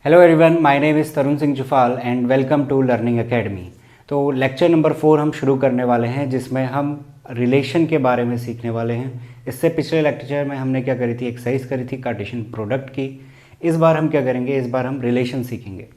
Hello everyone, my name is Tarun Singh Jufal and welcome to learning academy. तो lecture number 4 हम शुरू करने वाले हैं, जिसमें हम रिलेशन के बारे में सीखने वाले हैं। इससे पिछले लेक्चर में हमने क्या करी थी, एक्सरसाइज करी थी कार्टेशियन प्रोडक्ट की। इस बार हम क्या करेंगे, इस बार हम रिलेशन सीखेंगे।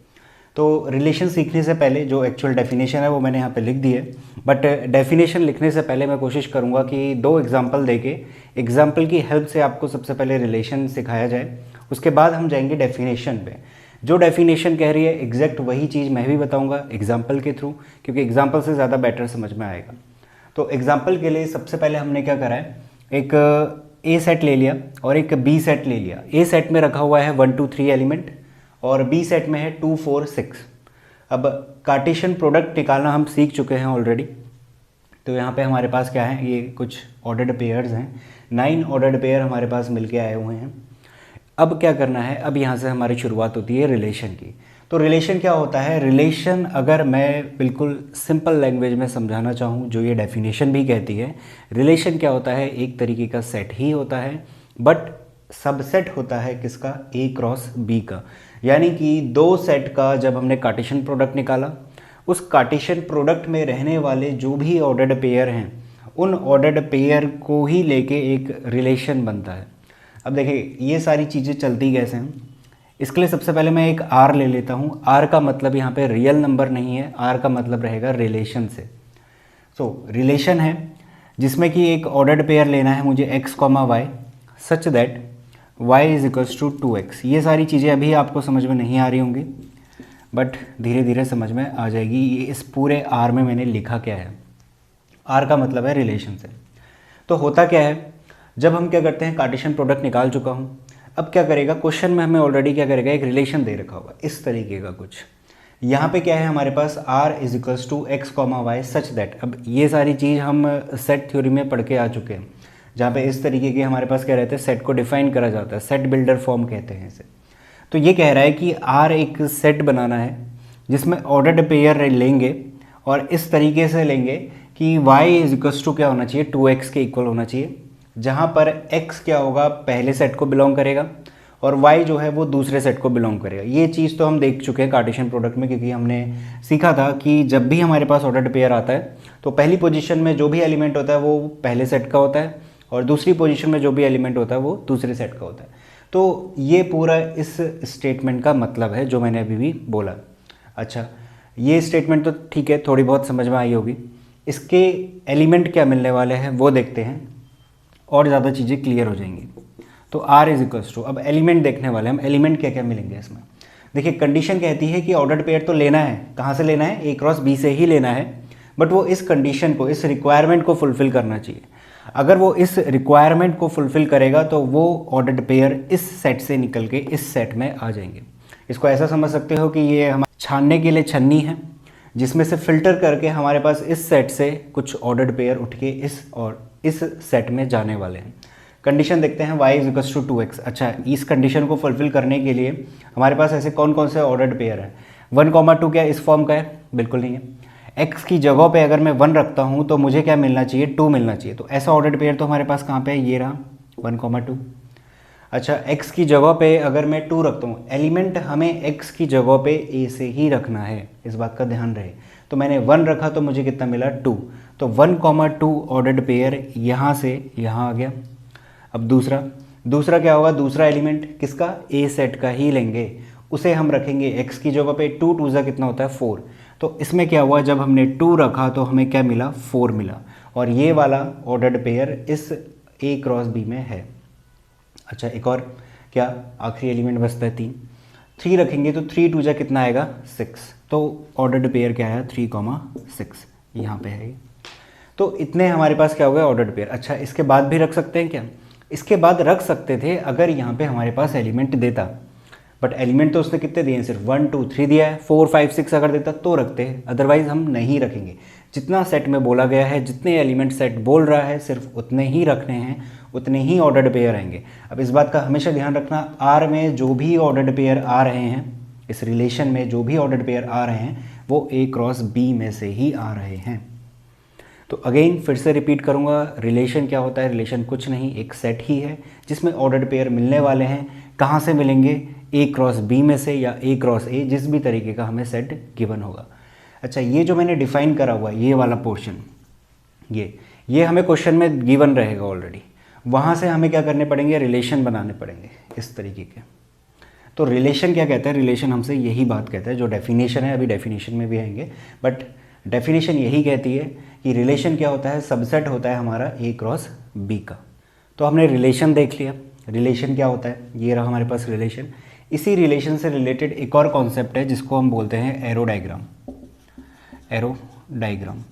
तो रिलेशन सीखने से पहले जो एक्चुअल डेफिनेशन है वो मैंने यहाँ पे लिख दी है, बट डेफिनेशन लिखने से पहले मैं कोशिश करूँगा कि 2 एग्जाम्पल देके एग्जाम्पल की हेल्प से आपको सबसे पहले रिलेशन सिखाया जाए। उसके बाद हम जाएंगे डेफिनेशन पे। जो डेफिनेशन कह रही है एग्जैक्ट वही चीज़ मैं भी बताऊंगा एग्जाम्पल के थ्रू, क्योंकि एग्जाम्पल से ज़्यादा बेटर समझ में आएगा। तो एग्जाम्पल के लिए सबसे पहले हमने क्या करा है, एक ए सेट ले लिया और एक बी सेट ले लिया। ए सेट में रखा हुआ है 1 2 3 एलिमेंट और बी सेट में है 2 4 6। अब कार्टेशियन प्रोडक्ट निकालना हम सीख चुके हैं ऑलरेडी। तो यहाँ पे हमारे पास क्या है, ये कुछ ऑर्डर्ड पेयर्स हैं, 9 ऑर्डर्ड पेयर हमारे पास मिलके आए हुए हैं। अब क्या करना है, अब यहाँ से हमारी शुरुआत होती है रिलेशन की। तो रिलेशन क्या होता है, रिलेशन अगर मैं बिल्कुल सिंपल लैंग्वेज में समझाना चाहूँ, जो ये डेफिनेशन भी कहती है, रिलेशन क्या होता है, एक तरीके का सेट ही होता है, बट सबसेट होता है किसका, ए क्रॉस बी का। यानी कि 2 सेट का जब हमने कार्टेशियन प्रोडक्ट निकाला, उस कार्टेशियन प्रोडक्ट में रहने वाले जो भी ऑर्डर्ड पेयर हैं, उन ऑर्डर्ड पेयर को ही लेके एक रिलेशन बनता है। अब देखिए ये सारी चीज़ें चलती कैसे हैं, इसके लिए सबसे पहले मैं एक आर ले लेता हूँ। आर का मतलब यहाँ पे रियल नंबर नहीं है, आर का मतलब रहेगा रिलेशन से। सो रिलेशन है जिसमें कि एक ऑर्डर्ड पेयर लेना है मुझे x comma y such that y is equals to 2x। ये सारी चीज़ें अभी आपको समझ में नहीं आ रही होंगी, बट धीरे धीरे समझ में आ जाएगी। ये इस पूरे आर में मैंने लिखा क्या है, आर का मतलब है रिलेशन से। तो होता क्या है, जब हम क्या करते हैं, कार्टेशियन प्रोडक्ट निकाल चुका हूँ, अब क्या करेगा, क्वेश्चन में हमें ऑलरेडी क्या करेगा, एक रिलेशन दे रखा होगा इस तरीके का कुछ। यहाँ पे क्या है हमारे पास, r is equals to x comma y such that. अब ये सारी चीज़ हम सेट थ्योरी में पढ़ के आ चुके हैं, जहाँ पे इस तरीके के हमारे पास क्या रहते हैं, सेट को डिफाइन करा जाता है, सेट बिल्डर फॉर्म कहते हैं इसे। तो ये कह रहा है कि r एक सेट बनाना है जिसमें ऑर्डर्ड पेयर लेंगे और इस तरीके से लेंगे कि y इज इक्वल्स टू क्या होना चाहिए, 2x के इक्वल होना चाहिए, जहाँ पर x क्या होगा, पहले सेट को बिलोंग करेगा और y जो है वो दूसरे सेट को बिलोंग करेगा। ये चीज़ तो हम देख चुके हैं कार्टेशियन प्रोडक्ट में, क्योंकि हमने सीखा था कि जब भी हमारे पास ऑर्डर्ड पेयर आता है तो पहली पोजीशन में जो भी एलिमेंट होता है वो पहले सेट का होता है और दूसरी पोजीशन में जो भी एलिमेंट होता है वो दूसरे सेट का होता है। तो ये पूरा इस स्टेटमेंट का मतलब है जो मैंने अभी भी बोला। अच्छा, ये स्टेटमेंट तो ठीक है, थोड़ी बहुत समझ में आई होगी। इसके एलिमेंट क्या मिलने वाले हैं वो देखते हैं और ज़्यादा चीज़ें क्लियर हो जाएंगी। तो r इज इक्वल्स टू, अब एलिमेंट देखने वाले हम, एलिमेंट क्या क्या मिलेंगे इसमें। देखिए कंडीशन कहती है कि ऑर्डर्ड पेयर तो लेना है, कहाँ से लेना है, ए क्रॉस बी से ही लेना है, बट वो इस कंडीशन को, इस रिक्वायरमेंट को फुलफिल करना चाहिए। अगर वो इस रिक्वायरमेंट को फुलफिल करेगा तो वो ऑर्डर्ड पेयर इस सेट से निकल के इस सेट में आ जाएंगे। इसको ऐसा समझ सकते हो कि ये हम छानने के लिए छन्नी है, जिसमें से फिल्टर करके हमारे पास इस सेट से कुछ ऑर्डर्ड पेयर उठ के इस सेट में जाने वाले हैं। कंडीशन देखते हैं, y is equals to 2x। अच्छा, इस कंडीशन को फुलफिल करने के लिए हमारे पास ऐसे कौन कौन से ऑर्डर्ड पेयर हैं। 1, 2 क्या इस फॉर्म का है, बिल्कुल नहीं है। x की जगह पे अगर मैं 1 रखता हूँ तो मुझे क्या मिलना चाहिए, 2 मिलना चाहिए। तो ऐसा ऑर्डर्ड पेयर तो हमारे पास कहाँ पे है, ये रहा 1, 2। अच्छा, x की जगह पे अगर मैं 2 रखता हूँ, एलिमेंट हमें x की जगह पे a से ही रखना है, इस बात का ध्यान रहे। तो मैंने 1 रखा तो मुझे कितना मिला, 2। तो 1, 2 ऑर्डर्ड पेयर यहाँ से यहाँ आ गया। अब दूसरा क्या होगा, दूसरा एलिमेंट किसका, a सेट का ही लेंगे, उसे हम रखेंगे x की जगह पे। 2 2 जा कितना होता है, 4। तो इसमें क्या हुआ, जब हमने 2 रखा तो हमें क्या मिला, 4 मिला, और ये वाला ऑर्डर्ड पेयर इस a क्रॉस b में है। अच्छा, एक और क्या, आखिरी एलिमेंट बचता है 3 रखेंगे तो 3 2 जा कितना आएगा, 6। तो ऑर्डर्ड पेयर क्या है, 3, 6 यहाँ पे है। तो इतने हमारे पास क्या हो गया, ऑर्डर्ड पेयर। अच्छा, इसके बाद भी रख सकते हैं क्या, इसके बाद रख सकते थे अगर यहाँ पे हमारे पास एलिमेंट देता, बट एलिमेंट तो उसने कितने दिए हैं, सिर्फ 1 2 3 दिया है। 4 5 6 अगर देता तो रखते हैं, अदरवाइज हम नहीं रखेंगे। जितना सेट में बोला गया है, जितने एलिमेंट सेट बोल रहा है, सिर्फ उतने ही रखने हैं, उतने ही ऑर्डर्ड पेयर आएंगे। अब इस बात का हमेशा ध्यान रखना, आर में जो भी ऑर्डर्ड पेयर आ रहे हैं, इस रिलेशन में जो भी ऑर्डर्ड पेयर आ रहे हैं वो ए क्रॉस बी में से ही आ रहे हैं। तो अगेन फिर से रिपीट करूंगा, रिलेशन क्या होता है, रिलेशन कुछ नहीं, एक सेट ही है जिसमें ऑर्डर्ड पेयर मिलने वाले हैं। कहाँ से मिलेंगे, ए क्रॉस बी में से या ए क्रॉस ए, जिस भी तरीके का हमें सेट गिवन होगा। अच्छा, ये जो मैंने डिफाइन करा हुआ है ये वाला पोर्शन, ये हमें क्वेश्चन में गिवन रहेगा ऑलरेडी। वहाँ से हमें क्या करने पड़ेंगे, रिलेशन बनाने पड़ेंगे इस तरीके के। तो रिलेशन क्या कहता है, रिलेशन हमसे यही बात कहता है, जो डेफिनेशन है, अभी डेफिनेशन में भी आएंगे, बट डेफिनेशन यही कहती है कि रिलेशन क्या होता है, सबसेट होता है हमारा ए क्रॉस बी का। तो हमने रिलेशन देख लिया, रिलेशन क्या होता है, ये रहा हमारे पास रिलेशन। इसी रिलेशन से रिलेटेड एक और कॉन्सेप्ट है जिसको हम बोलते हैं एरो डायग्राम। एरो डायग्राम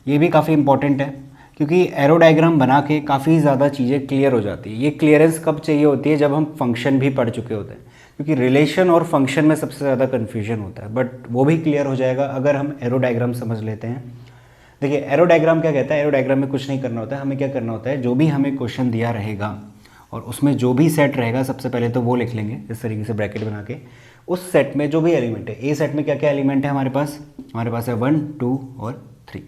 ये भी काफ़ी इंपॉर्टेंट है, क्योंकि एरो डायग्राम बना के काफ़ी ज़्यादा चीज़ें क्लियर हो जाती है। ये क्लियरेंस कब चाहिए होती है, जब हम फंक्शन भी पढ़ चुके होते हैं, क्योंकि रिलेशन और फंक्शन में सबसे ज़्यादा कन्फ्यूजन होता है, बट वो भी क्लियर हो जाएगा अगर हम एरो डायग्राम समझ लेते हैं। देखिए एरो डायग्राम क्या कहता है, एरो डायग्राम में कुछ नहीं करना होता है, हमें क्या करना होता है, जो भी हमें क्वेश्चन दिया रहेगा और उसमें जो भी सेट रहेगा, सबसे पहले तो वो लिख लेंगे इस तरीके से ब्रैकेट बना के। उस सेट में जो भी एलिमेंट है, ए सेट में क्या क्या एलिमेंट है हमारे पास है 1, 2 और 3।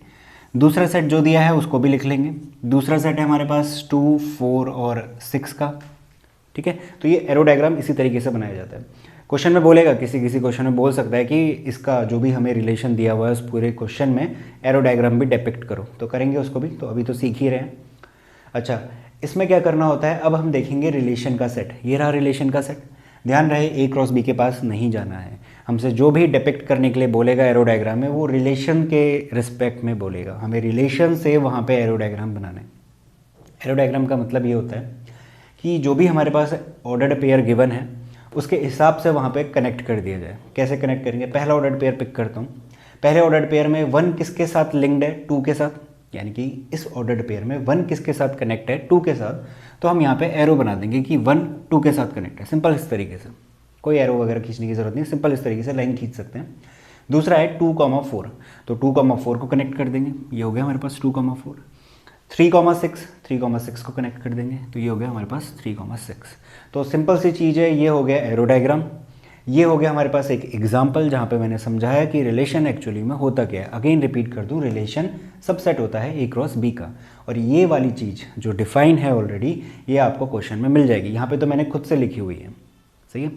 दूसरा सेट जो दिया है उसको भी लिख लेंगे। दूसरा सेट है हमारे पास 2, 4 और 6 का, ठीक है। तो ये एरो डायग्राम इसी तरीके से बनाया जाता है। क्वेश्चन में बोलेगा, किसी किसी क्वेश्चन में बोल सकता है कि इसका जो भी हमें रिलेशन दिया हुआ है उस पूरे क्वेश्चन में एरो डायग्राम भी डिपिक्ट करो, तो करेंगे उसको भी, तो अभी तो सीख ही रहे हैं। अच्छा, इसमें क्या करना होता है, अब हम देखेंगे रिलेशन का सेट। ये रहा रिलेशन का सेट। ध्यान रहे ए क्रॉस बी के पास नहीं जाना है, हमसे जो भी डिपिक्ट करने के लिए बोलेगा एरो डायग्राम में, वो रिलेशन के रिस्पेक्ट में बोलेगा, हमें रिलेशन से वहाँ पे एरो डायग्राम बनाना है। एरो डायग्राम का मतलब ये होता है कि जो भी हमारे पास ऑर्डर्ड पेयर गिवन है उसके हिसाब से वहाँ पे कनेक्ट कर दिया जाए। कैसे कनेक्ट करेंगे, पहला ऑर्डर्ड पेयर पिक करता हूँ। पहले ऑर्डर्ड पेयर में 1 किसके साथ लिंक्ड है, 2 के साथ, यानी कि इस ऑर्डर्ड पेयर में 1 किसके साथ कनेक्ट है, 2 के साथ। तो हम यहाँ पे एरो बना देंगे कि 1 2 के साथ कनेक्ट है। सिंपल इस तरीके से, कोई एरो वगैरह खींचने की जरूरत नहीं, सिंपल इस तरीके से लाइन खींच सकते हैं। दूसरा है 2,4, तो 2,4 को कनेक्ट कर देंगे, ये हो गया हमारे पास 2,4। 3,6 को कनेक्ट कर देंगे, तो ये हो गया हमारे पास 3,6। तो सिंपल सी चीज़ है, ये हो गया एरो डायग्राम। ये हो गया हमारे पास एक एग्जाम्पल जहाँ पे मैंने समझाया कि रिलेशन एक्चुअली में होता क्या है। अगेन रिपीट कर दूँ, रिलेशन सबसेट होता है ए क्रॉस बी का, और ये वाली चीज़ जो डिफाइन है ऑलरेडी, ये आपको क्वेश्चन में मिल जाएगी। यहाँ पे तो मैंने खुद से लिखी हुई है, सही है।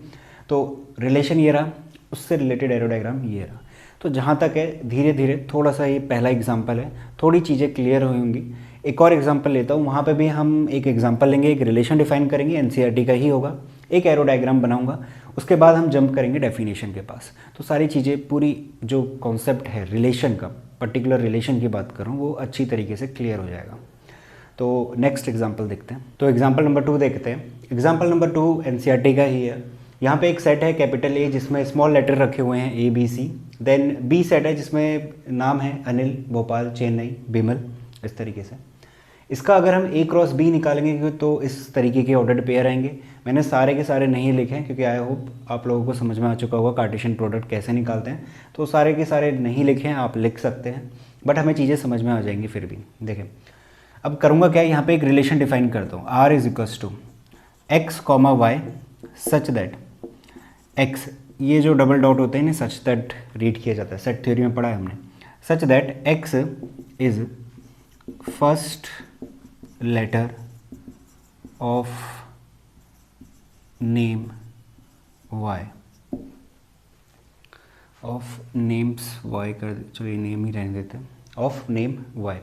तो रिलेशन ये रहा, उससे रिलेटेड एरो डायग्राम ये रहा। तो जहाँ तक है धीरे धीरे, थोड़ा सा ये पहला एग्जाम्पल है, थोड़ी चीज़ें क्लियर होंगी। एक और एग्जाम्पल लेता हूँ, वहाँ पे भी हम एक एग्जाम्पल लेंगे, एक रिलेशन डिफाइन करेंगे, एनसीईआरटी का ही होगा, एक एरो डायग्राम बनाऊंगा, उसके बाद हम जंप करेंगे डेफिनेशन के पास। तो सारी चीज़ें, पूरी जो कॉन्सेप्ट है रिलेशन का, पर्टिकुलर रिलेशन की बात करूँ, वो अच्छी तरीके से क्लियर हो जाएगा। तो नेक्स्ट एग्जाम्पल देखते हैं। तो एग्जाम्पल नंबर 2 देखते हैं। एग्जाम्पल नंबर 2 एनसीईआरटी का ही है। यहाँ पे एक सेट है कैपिटल ए जिसमें स्मॉल लेटर रखे हुए हैं A B C, then B set है जिसमें नाम है अनिल, भोपाल, चेन्नई, बिमल, इस तरीके से। इसका अगर हम A क्रॉस B निकालेंगे तो इस तरीके के ऑर्डर्ड पेयर आएंगे। मैंने सारे के सारे नहीं लिखे हैं क्योंकि आई होप आप लोगों को समझ में आ चुका होगा कार्टेशियन प्रोडक्ट कैसे निकालते हैं, तो सारे के सारे नहीं लिखे हैं, आप लिख सकते हैं, बट हमें चीज़ें समझ में आ जाएंगी फिर भी। देखें, अब करूँगा क्या, यहाँ पे एक रिलेशन डिफाइन करता हूँ, R = x, y such that x, ये जो डबल डॉट होते हैं ना, सच दैट रीड किया जाता है, सेट थ्योरी में पढ़ा है हमने। Such that x is first letter of name y, of names y कर, चलिए नेम ही रहने देते हैं, ऑफ नेम y।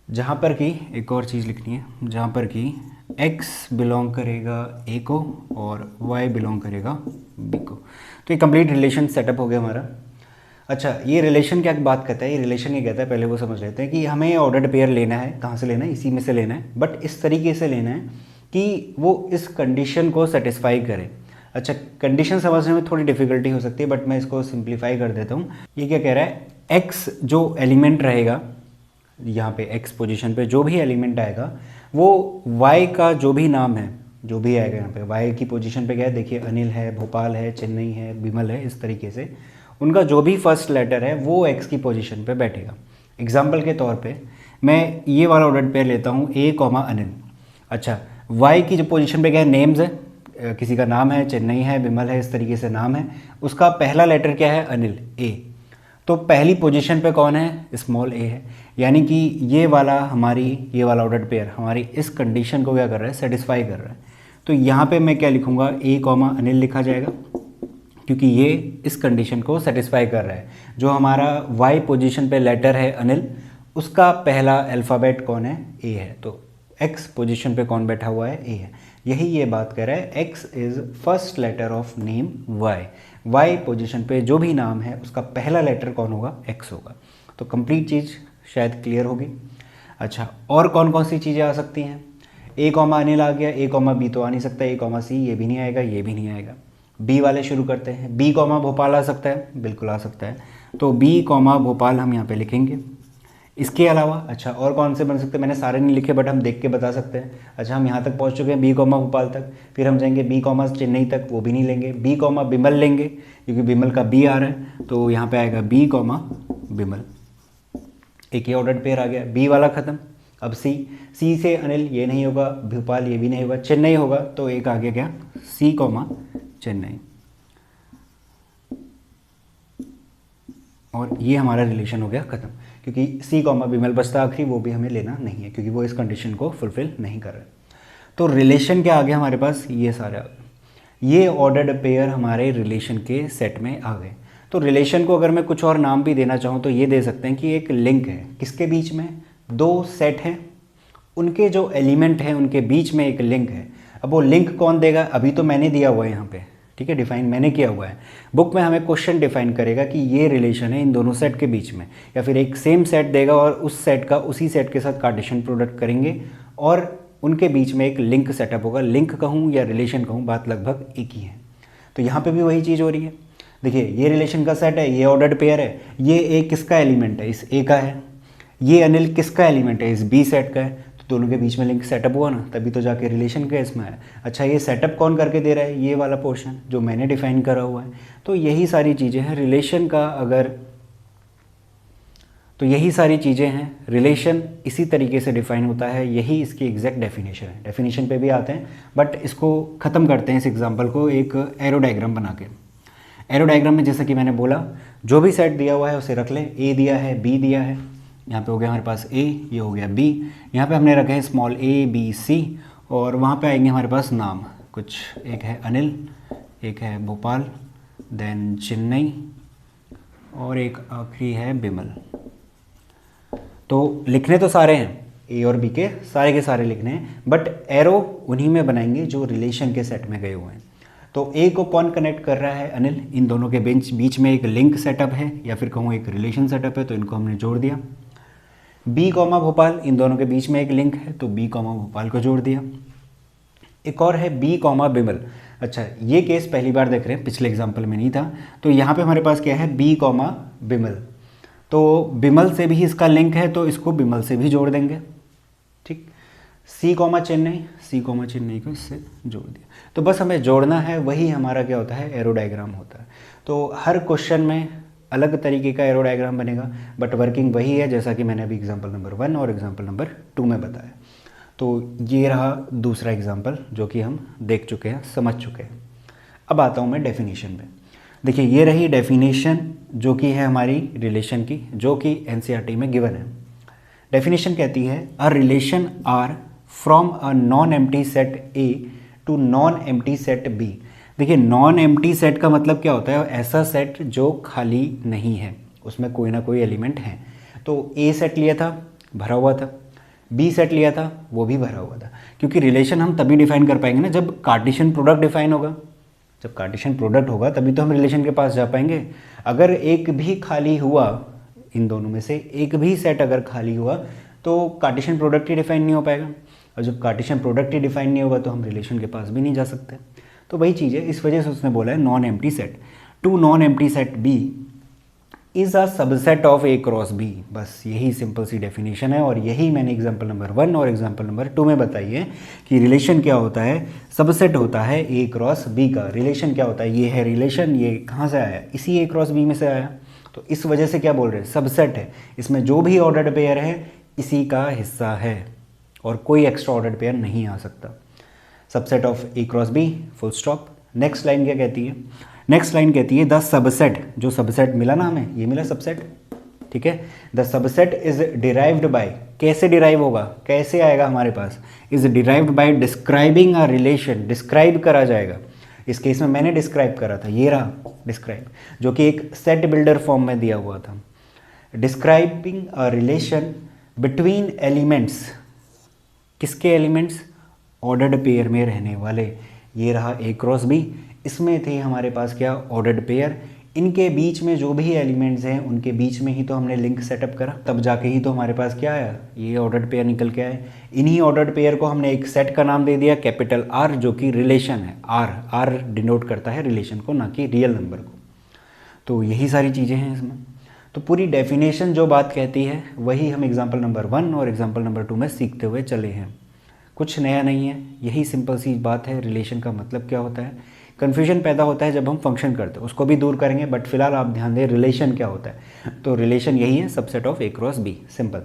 जहाँ पर कि एक और चीज़ लिखनी है, जहाँ पर कि x बिलोंग करेगा A को और y बिलोंग करेगा B को। तो ये कंप्लीट रिलेशन सेटअप हो गया हमारा। अच्छा, ये रिलेशन क्या बात करता है, ये रिलेशन ये कहता है, पहले वो समझ लेते हैं कि हमें ऑर्डर्ड पेयर लेना है। कहाँ से लेना है, इसी में से लेना है, बट इस तरीके से लेना है कि वो इस कंडीशन को सेटिस्फाई करे। अच्छा, कंडीशन समझने में थोड़ी डिफिकल्टी हो सकती है, बट मैं इसको सिंप्लीफाई कर देता हूँ। ये क्या कह रहा है, x जो एलिमेंट रहेगा यहाँ पे, x पोजीशन पे जो भी एलिमेंट आएगा, वो y का जो भी नाम है, जो भी आएगा यहाँ पे, y की पोजीशन पे क्या है, देखिए अनिल है, भोपाल है, चेन्नई है, बिमल है, इस तरीके से उनका जो भी फर्स्ट लेटर है वो x की पोजीशन पे बैठेगा। एग्जाम्पल के तौर पे मैं ये वाला ऑर्डर्ड पेयर लेता हूँ A, अनिल। अच्छा, y की जो पोजीशन पे क्या है, नेम्स है, किसी का नाम है, चेन्नई है, बिमल है, इस तरीके से नाम है, उसका पहला लेटर क्या है, अनिल, A। तो पहली पोजीशन पे कौन है, स्मॉल a है, यानी कि ये वाला ऑर्डर्ड पेयर हमारी इस कंडीशन को क्या कर रहा है, सेटिस्फाई कर रहा है। तो यहाँ पे मैं क्या लिखूँगा, ए कॉमा अनिल लिखा जाएगा, क्योंकि ये इस कंडीशन को सेटिस्फाई कर रहा है। जो हमारा वाई पोजीशन पे लेटर है अनिल, उसका पहला अल्फ़ाबेट कौन है, ए है, तो एक्स पोजीशन पे कौन बैठा हुआ है, ए है। यही ये बात कर रहा है, x is first letter of name y. Y position पे जो भी नाम है उसका पहला लेटर कौन होगा, एक्स होगा। तो कंप्लीट चीज़ शायद क्लियर होगी। अच्छा, और कौन कौन सी चीज़ें आ सकती हैं, ए कॉमा अनिल आ गया, ए कॉमा बी तो आ नहीं सकता, ए कॉमा सी ये भी नहीं आएगा, ये भी नहीं आएगा। बी वाले शुरू करते हैं, बी कॉमा भोपाल आ सकता है, बिल्कुल आ सकता है, तो बी कॉमा भोपाल हम यहाँ पे लिखेंगे। इसके अलावा अच्छा और कौन से बन सकते हैं, मैंने सारे नहीं लिखे बट हम देख के बता सकते हैं। अच्छा, हम यहाँ तक पहुँच चुके हैं बी कॉमा भोपाल तक, फिर हम जाएंगे बी कॉमा चेन्नई तक, वो भी नहीं लेंगे। बी कॉमा बिमल लेंगे, क्योंकि बिमल का बी आ रहा है, तो यहाँ पे आएगा बी कॉमा बिमल। एक ये ऑर्डर पेयर आ गया, बी वाला ख़त्म। अब सी से अनिल ये नहीं होगा, भोपाल ये भी नहीं होगा, चेन्नई होगा, तो एक आ गया क्या, सी कॉमा चेन्नई। और ये हमारा रिलेशन हो गया ख़त्म, क्योंकि सी कॉमा बिमल बचता आखिरी, वो भी हमें लेना नहीं है क्योंकि वो इस कंडीशन को फुलफिल नहीं कर रहे। तो रिलेशन क्या आ गया हमारे पास, ये सारे आ गए, ये ऑर्डर्ड पेयर हमारे रिलेशन के सेट में आ गए। तो रिलेशन को अगर मैं कुछ और नाम भी देना चाहूँ तो ये दे सकते हैं कि एक लिंक है, किसके बीच में, दो सेट हैं, उनके जो एलिमेंट हैं उनके बीच में एक लिंक है। अब वो लिंक कौन देगा, अभी तो मैंने दिया हुआ है यहाँ पे, ठीक है, डिफाइन मैंने किया हुआ है। बुक में हमें क्वेश्चन डिफाइन करेगा कि ये रिलेशन है इन दोनों सेट के बीच में, या फिर एक सेम सेट देगा और उस सेट का उसी सेट के साथ कार्टेशियन प्रोडक्ट करेंगे और उनके बीच में एक लिंक सेटअप होगा। लिंक कहूँ या रिलेशन कहूँ, बात लगभग एक ही है। तो यहाँ पे भी वही चीज़ हो रही है। देखिए, ये रिलेशन का सेट है, ये ऑर्डर्ड पेयर है, ये ए किसका एलिमेंट है, इस ए का है, ये अनिल किसका एलिमेंट है, इस बी सेट का है, तो दोनों के बीच में लिंक सेटअप हुआ ना, तभी तो जाके रिलेशन का इसमें है। अच्छा, ये सेटअप कौन करके दे रहा है, ये वाला पोर्शन जो मैंने डिफाइन करा हुआ है। तो यही सारी चीज़ें हैं रिलेशन का, अगर तो यही सारी चीज़ें हैं, रिलेशन इसी तरीके से डिफाइन होता है, यही इसकी एग्जैक्ट डेफिनेशन है। डेफिनेशन पे भी आते हैं बट इसको ख़त्म करते हैं इस एग्जांपल को एक एरो डायग्राम बना के। एरो डायग्राम में जैसा कि मैंने बोला, जो भी सेट दिया हुआ है उसे रख ले, ए दिया है, बी दिया है, यहाँ पे हो गया हमारे पास ए, ये हो गया बी, यहाँ पे हमने रखे हैं स्मॉल ए बी सी, और वहाँ पे आएंगे हमारे पास नाम कुछ, एक है अनिल, एक है भोपाल, देन चेन्नई, और एक आखिरी है बिमल। तो लिखने तो सारे हैं, ए और बी के सारे लिखने हैं, बट एरो उन्हीं में बनाएंगे जो रिलेशन के सेट में गए हुए हैं। तो ए को कौन कनेक्ट कर रहा है, अनिल, इन दोनों के बीच में एक लिंक सेटअप है या फिर कहूँ एक रिलेशन सेटअप है, तो इनको हमने जोड़ दिया। बी कॉमा भोपाल, इन दोनों के बीच में एक लिंक है, तो बी कॉमा भोपाल को जोड़ दिया। एक और है बी कॉमा बिमल। अच्छा, ये केस पहली बार देख रहे हैं, पिछले एग्जाम्पल में नहीं था। तो यहाँ पे हमारे पास क्या है, बी कॉमा बिमल, तो बिमल से भी इसका लिंक है, तो इसको बिमल से भी जोड़ देंगे, ठीक। सी कॉमा चेन्नई को इससे जोड़ दिया। तो बस हमें जोड़ना है, वही हमारा क्या होता है, एरो डायग्राम होता है। तो हर क्वेश्चन में अलग तरीके का एरो डायग्राम बनेगा, बट वर्किंग वही है जैसा कि मैंने अभी एग्जाम्पल नंबर 1 और एग्जाम्पल नंबर 2 में बताया। तो ये रहा दूसरा एग्जाम्पल जो कि हम देख चुके हैं, समझ चुके हैं। अब आता हूँ मैं डेफिनेशन पे। देखिए, ये रही डेफिनेशन जो कि है हमारी रिलेशन की, जो कि एनसीईआरटी में गिवन है। डेफिनेशन कहती है, a relation R from a non empty set A to non empty set B. देखिए, नॉन एम्प्टी सेट का मतलब क्या होता है, ऐसा सेट जो खाली नहीं है, उसमें कोई ना कोई एलिमेंट है। तो ए सेट लिया था, भरा हुआ था, बी सेट लिया था, वो भी भरा हुआ था, क्योंकि रिलेशन हम तभी डिफाइन कर पाएंगे ना जब कार्टेशियन प्रोडक्ट डिफाइन होगा। जब कार्टेशियन प्रोडक्ट होगा तभी तो हम रिलेशन के पास जा पाएंगे। अगर एक भी खाली हुआ, इन दोनों में से एक भी सेट अगर खाली हुआ, तो कार्टेशियन प्रोडक्ट ही डिफाइन नहीं हो पाएगा, और जब कार्टेशियन प्रोडक्ट ही डिफाइन नहीं होगा तो हम रिलेशन के पास भी नहीं जा सकते। तो वही चीज़ है, इस वजह से उसने बोला है non empty set to non empty set B is a subset of A cross B. बस यही सिंपल सी डेफिनेशन है, और यही मैंने एग्जाम्पल नंबर 1 और एग्जाम्पल नंबर 2 में बताई है कि रिलेशन क्या होता है, सबसेट होता है ए क्रॉस बी का। रिलेशन क्या होता है, ये है रिलेशन, ये कहाँ से आया, इसी ए क्रॉस बी में से आया। तो इस वजह से क्या बोल रहे हैं, सबसेट है, इसमें जो भी ऑर्डर्ड पेयर है इसी का हिस्सा है, और कोई एक्स्ट्रा ऑर्डर्ड पेयर नहीं आ सकता। Subset of A cross B, full stop. Next line क्या कहती है, नेक्स्ट लाइन कहती है द सबसेट, जो सबसेट मिला ना हमें, ये मिला सबसेट, ठीक है। The subset is derived by, कैसे डिराइव होगा, कैसे आएगा हमारे पास, is derived by describing a relation, describe करा जाएगा। इस केस में मैंने डिस्क्राइब करा था, ये रहा डिस्क्राइब, जो कि एक सेट बिल्डर फॉर्म में दिया हुआ था। Describing a relation between elements, किसके एलिमेंट्स, ऑर्डर्ड पेयर में रहने वाले, ये रहा ए क्रॉस बी। इसमें थे हमारे पास क्या, ऑर्डर्ड पेयर, इनके बीच में जो भी एलिमेंट्स हैं उनके बीच में ही तो हमने लिंक सेटअप करा, तब जाके ही तो हमारे पास क्या आया, ये ऑर्डर्ड पेयर निकल के आए। इन्हीं ऑर्डर्ड पेयर को हमने एक सेट का नाम दे दिया कैपिटल आर, जो कि रिलेशन है, आर डिनोट करता है रिलेशन को, ना कि रियल नंबर को। तो यही सारी चीज़ें हैं इसमें। तो पूरी डेफिनेशन जो बात कहती है वही हम एग्जाम्पल नंबर 1 और एग्जाम्पल नंबर 2 में सीखते हुए चले हैं, कुछ नया नहीं है, यही सिंपल सी बात है। रिलेशन का मतलब क्या होता है, कन्फ्यूजन पैदा होता है जब हम फंक्शन करते हैं, उसको भी दूर करेंगे, बट फिलहाल आप ध्यान दें रिलेशन क्या होता है। तो रिलेशन यही है, subset of A cross B, simple.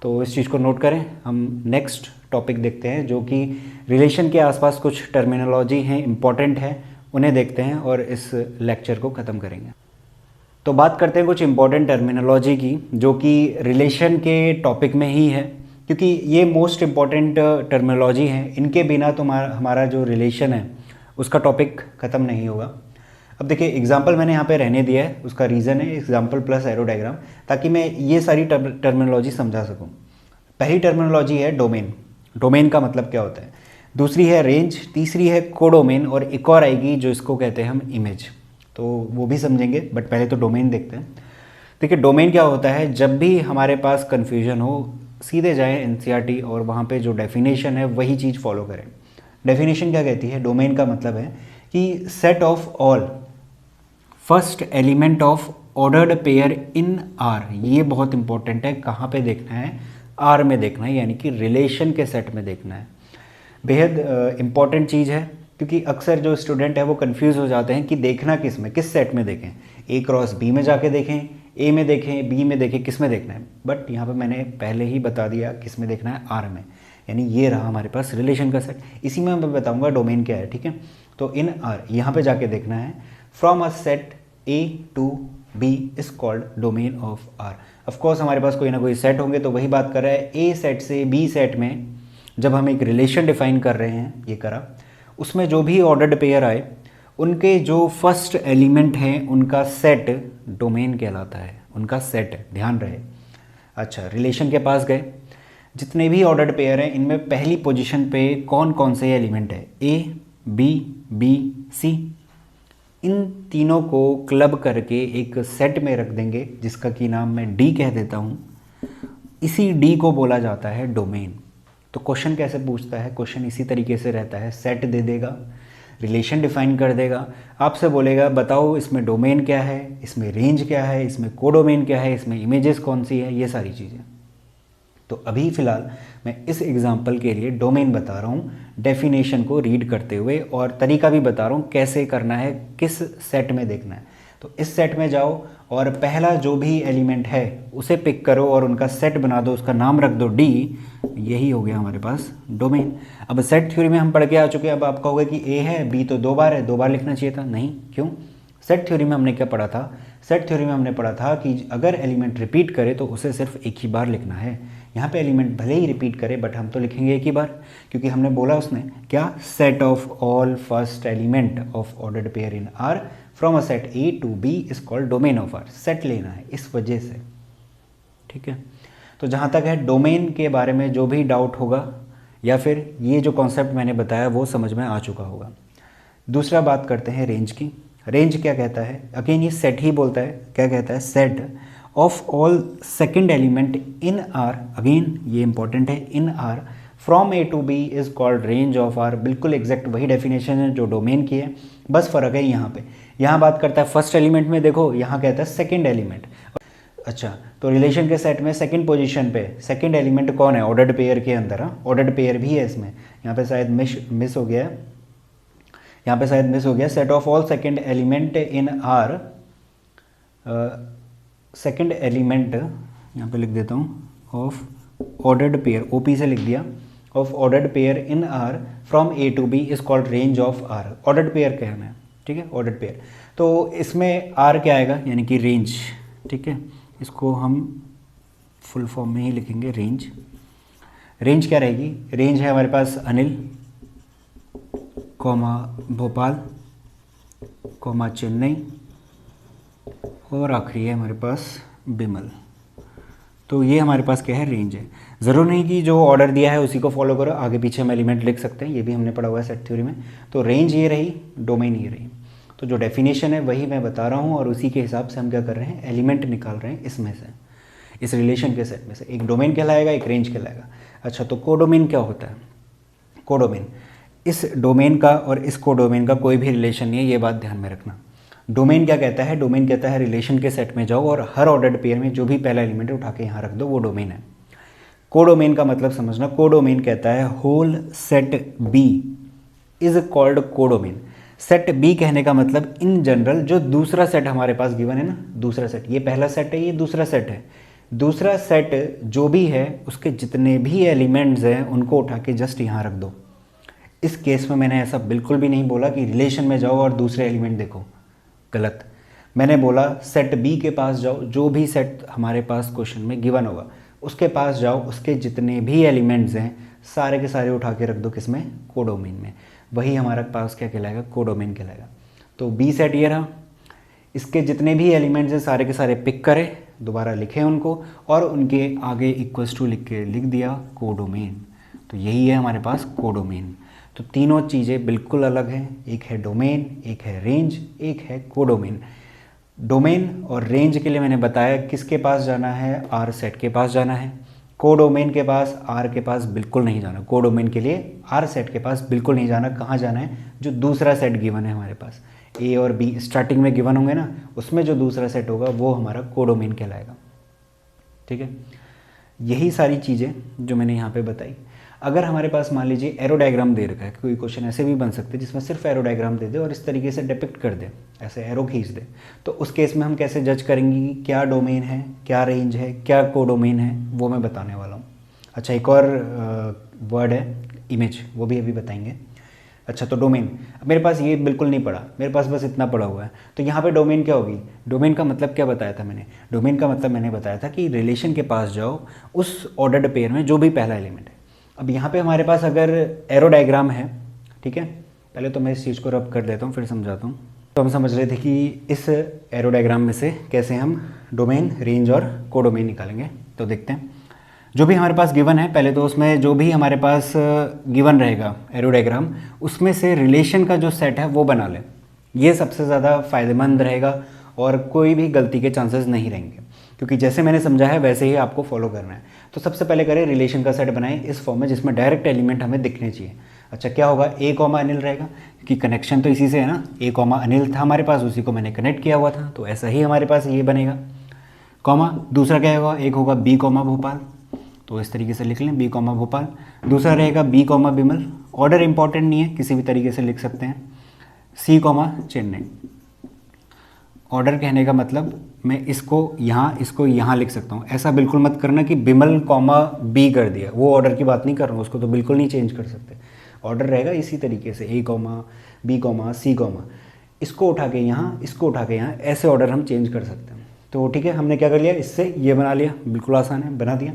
तो इस चीज़ को नोट करें। हम नेक्स्ट टॉपिक देखते हैं, जो कि रिलेशन के आसपास कुछ टर्मिनोलॉजी हैं, इंपॉर्टेंट है, उन्हें देखते हैं और इस लेक्चर को ख़त्म करेंगे। तो बात करते हैं कुछ इंपॉर्टेंट टर्मिनोलॉजी की, जो कि रिलेशन के टॉपिक में ही है, क्योंकि ये मोस्ट इम्पॉर्टेंट टर्मिनोलॉजी है, इनके बिना तो हमारा जो रिलेशन है उसका टॉपिक ख़त्म नहीं होगा। अब देखिए एग्जाम्पल मैंने यहाँ पे रहने दिया है, उसका रीज़न है एग्जाम्पल प्लस एरो डायग्राम, ताकि मैं ये सारी टर्मिनोलॉजी समझा सकूँ। पहली टर्मिनोलॉजी है डोमेन, डोमेन का मतलब क्या होता है, दूसरी है रेंज, तीसरी है कोडोमेन, और एक और आएगी जो इसको कहते हैं हम इमेज, तो वो भी समझेंगे, बट पहले तो डोमेन देखते हैं। देखिए डोमेन क्या होता है, जब भी हमारे पास कन्फ्यूजन हो सीधे जाएँ एनसीईआरटी और वहाँ पे जो डेफिनेशन है वही चीज़ फॉलो करें। डेफिनेशन क्या कहती है, डोमेन का मतलब है कि set of all first element of ordered pair in are. ये बहुत इंपॉर्टेंट है, कहाँ पे देखना है, आर में देखना है, यानी कि रिलेशन के सेट में देखना है। बेहद इंपॉर्टेंट चीज़ है, क्योंकि अक्सर जो स्टूडेंट है वो कंफ्यूज हो जाते हैं कि देखना किस में, किस सेट में देखें, ए क्रॉस बी में जाके देखें, ए में देखें, बी में देखें, किस में देखना है। बट यहाँ पे मैंने पहले ही बता दिया किस में देखना है, आर में, यानी ये रहा हमारे पास रिलेशन का सेट। इसी में मैं बताऊंगा डोमेन क्या है, ठीक है। तो इन आर यहाँ पे जाके देखना है, from a set A to B is called domain of R. Of course हमारे पास कोई ना कोई सेट होंगे, तो वही बात कर रहा है, ए सेट से बी सेट में जब हम एक रिलेशन डिफाइन कर रहे हैं, ये करा, उसमें जो भी ऑर्डर्ड पेयर आए उनके जो फर्स्ट एलिमेंट हैं उनका सेट डोमेन कहलाता है, उनका सेट है, ध्यान रहे। अच्छा, रिलेशन के पास गए, जितने भी ऑर्डर्ड पेयर हैं इनमें पहली पोजीशन पे कौन कौन से एलिमेंट है, ए बी बी सी, इन तीनों को क्लब करके एक सेट में रख देंगे, जिसका कि नाम मैं डी कह देता हूँ। इसी डी को बोला जाता है डोमेन। तो क्वेश्चन कैसे पूछता है, क्वेश्चन इसी तरीके से रहता है, सेट दे देगा, रिलेशन डिफाइन कर देगा, आपसे बोलेगा बताओ इसमें डोमेन क्या है, इसमें रेंज क्या है, इसमें कोडोमेन क्या है, इसमें इमेजेस कौन सी है, ये सारी चीज़ें। तो अभी फ़िलहाल मैं इस एग्जांपल के लिए डोमेन बता रहा हूँ, डेफिनेशन को रीड करते हुए, और तरीका भी बता रहा हूँ कैसे करना है, किस सेट में देखना है। तो इस सेट में जाओ और पहला जो भी एलिमेंट है उसे पिक करो और उनका सेट बना दो, उसका नाम रख दो डी, यही हो गया हमारे पास डोमेन। अब सेट थ्योरी में हम पढ़ के आ चुके हैं, अब आप कहोगे कि ए है, बी तो 2 बार है, 2 बार लिखना चाहिए था, नहीं, क्यों? सेट थ्योरी में हमने क्या पढ़ा था, सेट थ्योरी में हमने पढ़ा था कि अगर एलिमेंट रिपीट करे तो उसे सिर्फ एक ही बार लिखना है। यहाँ पे एलिमेंट भले ही रिपीट करे बट हम तो लिखेंगे एक ही बार, क्योंकि हमने बोला उसने क्या, set of all first element of ordered pair in R from a set A to B is called domain of R. Set लेना है इस वजह से, ठीक है। तो जहाँ तक है डोमेन के बारे में जो भी डाउट होगा या फिर ये जो कॉन्सेप्ट मैंने बताया वो समझ में आ चुका होगा। दूसरा बात करते हैं रेंज की। रेंज क्या कहता है, अगेन ये सेट ही बोलता है, क्या कहता है, set of all second element in R, again ये इंपॉर्टेंट है, in R from A to B is called range of R. बिल्कुल एग्जैक्ट वही डेफिनेशन है जो डोमेन की है, बस फ़र्क है यहाँ पे, यहाँ बात करता है फर्स्ट एलिमेंट में, देखो यहाँ कहता है सेकंड एलिमेंट। अच्छा, तो रिलेशन के सेट में सेकंड पोजीशन पे सेकंड एलिमेंट कौन है, ऑर्डर्ड पेयर के अंदर, हाँ ऑर्डर्ड पेयर भी है इसमें, यहाँ पे शायद मिस हो गया, यहाँ पे शायद मिस हो गया, set of all second element in are, second element यहाँ पे लिख देता हूँ, ऑफ ऑर्डर्ड पेयर, ओपी से लिख दिया, of ordered pair in R from A to B is called range of R. Ordered pair कहना है, ठीक है, ऑर्डर्ड पेयर। तो इसमें आर क्या आएगा, यानी कि रेंज, ठीक है, इसको हम फुल फॉर्म में ही लिखेंगे रेंज। रेंज क्या रहेगी, रेंज है हमारे पास अनिल कॉमा भोपाल कॉमा चेन्नई और आखिरी है हमारे पास बिमल। तो ये हमारे पास क्या है, रेंज है। ज़रूर नहीं कि जो ऑर्डर दिया है उसी को फॉलो करो, आगे पीछे हम एलिमेंट लिख सकते हैं, ये भी हमने पढ़ा हुआ है सेट थ्योरी में। तो रेंज ये रही, डोमेन ये रही। तो जो डेफिनेशन है वही मैं बता रहा हूँ और उसी के हिसाब से हम क्या कर रहे हैं, एलिमेंट निकाल रहे हैं इसमें से, इस रिलेशन के सेट में से। एक डोमेन कहलाएगा, एक रेंज कहलाएगा। अच्छा, तो कोडोमेन क्या होता है? कोडोमेन, इस डोमेन का और इस कोडोमेन का कोई भी रिलेशन नहीं है, ये बात ध्यान में रखना। डोमेन क्या कहता है, डोमेन कहता है रिलेशन के सेट में जाओ और हर ऑर्डर्ड पेयर में जो भी पहला एलिमेंट है उठा के यहाँ रख दो, वो डोमेन है। कोडोमेन का मतलब समझना, कोडोमेन कहता है whole set B is called codomain. Set B कहने का मतलब इन जनरल जो दूसरा सेट हमारे पास गिवन है ना, दूसरा सेट, ये पहला सेट है, ये दूसरा सेट है, दूसरा सेट जो भी है उसके जितने भी एलिमेंट्स हैं उनको उठा के जस्ट यहाँ रख दो। इस केस में मैंने ऐसा बिल्कुल भी नहीं बोला कि रिलेशन में जाओ और दूसरे एलिमेंट देखो, गलत। मैंने बोला सेट बी के पास जाओ, जो भी सेट हमारे पास क्वेश्चन में गिवन होगा उसके पास जाओ, उसके जितने भी एलिमेंट्स हैं सारे के सारे उठा के रख दो, किसमें, कोडोमेन में। वही हमारे पास क्या कहलाएगा, कोडोमेन कहलाएगा। तो बी सेट ये रहा, इसके जितने भी एलिमेंट्स हैं सारे के सारे पिक करें, दोबारा लिखें उनको और उनके आगे इक्वल्स टू लिख के लिख दिया कोडोमेन। तो यही है हमारे पास कोडोमेन। तो तीनों चीज़ें बिल्कुल अलग हैं, एक है डोमेन, एक है रेंज, एक है कोडोमेन। डोमेन और रेंज के लिए मैंने बताया किसके पास जाना है, आर सेट के पास जाना है। कोडोमेन के पास, आर के पास बिल्कुल नहीं जाना। कोडोमेन के लिए आर सेट के पास बिल्कुल नहीं जाना। कहाँ जाना है, जो दूसरा सेट गिवन है हमारे पास, ए और बी स्टार्टिंग में गिवन होंगे ना, उसमें जो दूसरा सेट होगा वो हमारा कोडोमेन कहलाएगा। ठीक है, यही सारी चीज़ें जो मैंने यहाँ पे बताई। अगर हमारे पास मान लीजिए एरो डायग्राम दे रखा है, कोई क्वेश्चन ऐसे भी बन सकते हैं जिसमें सिर्फ एरो डायग्राम दे दे और इस तरीके से डिपिक्ट कर दे, ऐसे एरो खींच दे, तो उस केस में हम कैसे जज करेंगे कि क्या डोमेन है, क्या रेंज है, क्या कोडोमेन है, वो मैं बताने वाला हूँ। अच्छा, एक और वर्ड है इमेज, वो भी अभी बताएंगे। अच्छा, तो डोमेन, अब मेरे पास ये बिल्कुल नहीं पढ़ा, मेरे पास बस इतना पढ़ा हुआ है, तो यहाँ पे डोमेन क्या होगी? डोमेन का मतलब क्या बताया था मैंने? डोमेन का मतलब मैंने बताया था कि रिलेशन के पास जाओ, उस ऑर्डर्ड पेयर में जो भी पहला एलिमेंट है। अब यहाँ पे हमारे पास अगर एरो डायग्राम है, ठीक है, पहले तो मैं इस चीज़ को रब कर देता हूँ फिर समझाता हूँ। तो हम समझ रहे थे कि इस एरो डायग्राम में से कैसे हम डोमेन, रेंज और कोडोमेन निकालेंगे। तो देखते हैं, जो भी हमारे पास गिवन है, पहले तो उसमें जो भी हमारे पास गिवन रहेगा एरो डायग्राम, उसमें से रिलेशन का जो सेट है वो बना लें। ये सबसे ज़्यादा फ़ायदेमंद रहेगा और कोई भी गलती के चांसेस नहीं रहेंगे, क्योंकि जैसे मैंने समझा है वैसे ही आपको फॉलो करना है। तो सबसे पहले करें, रिलेशन का सेट बनाएं इस फॉर्म में जिसमें डायरेक्ट एलिमेंट हमें दिखने चाहिए। अच्छा, क्या होगा, ए कॉमा अनिल रहेगा, क्योंकि कनेक्शन तो इसी से है ना, ए कॉमा अनिल था हमारे पास, उसी को मैंने कनेक्ट किया हुआ था, तो ऐसा ही हमारे पास ये बनेगा। कॉमा, दूसरा क्या होगा, एक होगा बी कॉमा भोपाल, तो इस तरीके से लिख लें, बी कॉमा भोपाल। दूसरा रहेगा B comma Bimal, order important नहीं है, किसी भी तरीके से लिख सकते हैं। C comma Chennai. ऑर्डर कहने का मतलब मैं इसको यहाँ लिख सकता हूँ। ऐसा बिल्कुल मत करना कि बिमल कॉमा बी कर दिया, वो ऑर्डर की बात नहीं कर रहा हूँ, उसको तो बिल्कुल नहीं चेंज कर सकते। ऑर्डर रहेगा इसी तरीके से, ए comma B comma C comma, इसको उठा के यहाँ, इसको उठा के यहाँ, ऐसे ऑर्डर हम चेंज कर सकते हैं। तो ठीक है, हमने क्या कर लिया, इससे ये बना लिया, बिल्कुल आसान है, बना दिया।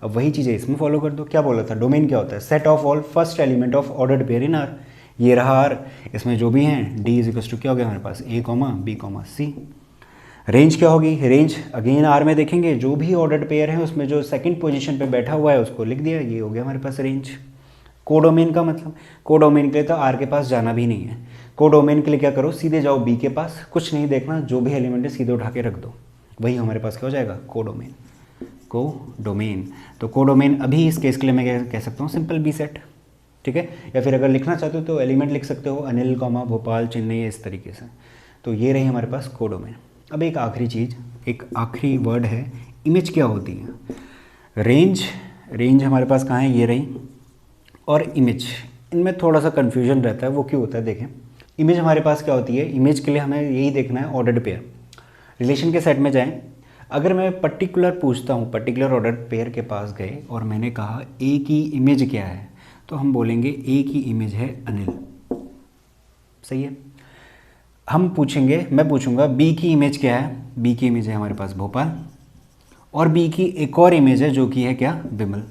अब वही चीज़ें इसमें फॉलो कर दो। क्या बोला था, डोमेन क्या होता है, set of all first element of ordered pair in are. ये रहा आर, इसमें जो भी हैं डी इज इक्वल्स टू क्या हो गया हमारे पास, ए कॉमा बी कॉमा सी। रेंज क्या होगी, रेंज अगेन आर में देखेंगे, जो भी ऑर्डर्ड पेयर है उसमें जो सेकंड पोजीशन पे बैठा हुआ है उसको लिख दिया, ये हो गया हमारे पास रेंज। कोडोमेन का मतलब, कोडोमेन के लिए तो आर के पास जाना भी नहीं है। कोडोमेन के लिए क्या करो, सीधे जाओ बी के पास, कुछ नहीं देखना, जो भी एलिमेंट है सीधे उठा के रख दो, वही हमारे पास क्या हो जाएगा, कोडोमेन। कोडोमेन, तो कोडोमेन अभी इस केस के लिए मैं कह सकता हूँ सिंपल बी सेट, ठीक है। या फिर अगर लिखना चाहते हो तो एलिमेंट लिख सकते हो, अनिल कॉमा भोपाल चेन्नई, इस तरीके से। तो ये रही हमारे पास कोडोमेन। अब एक आखिरी चीज़, एक आखिरी वर्ड है, इमेज क्या होती है। रेंज हमारे पास कहाँ है, ये रही, और इमेज, इनमें थोड़ा सा कन्फ्यूजन रहता है, वो क्यों होता है देखें। इमेज हमारे पास क्या होती है, इमेज के लिए हमें यही देखना है ऑर्डर्ड पेयर। रिलेशन के सेट में जाएं, अगर मैं पर्टिकुलर पूछता हूँ, पर्टिकुलर ऑर्डर्ड पेयर के पास गए और मैंने कहा ए की इमेज क्या है, तो हम बोलेंगे ए की इमेज है अनिल, सही है। हम पूछेंगे, मैं पूछूंगा बी की इमेज क्या है, बी की इमेज है हमारे पास भोपाल, और बी की एक और इमेज है जो कि है क्या, विमल।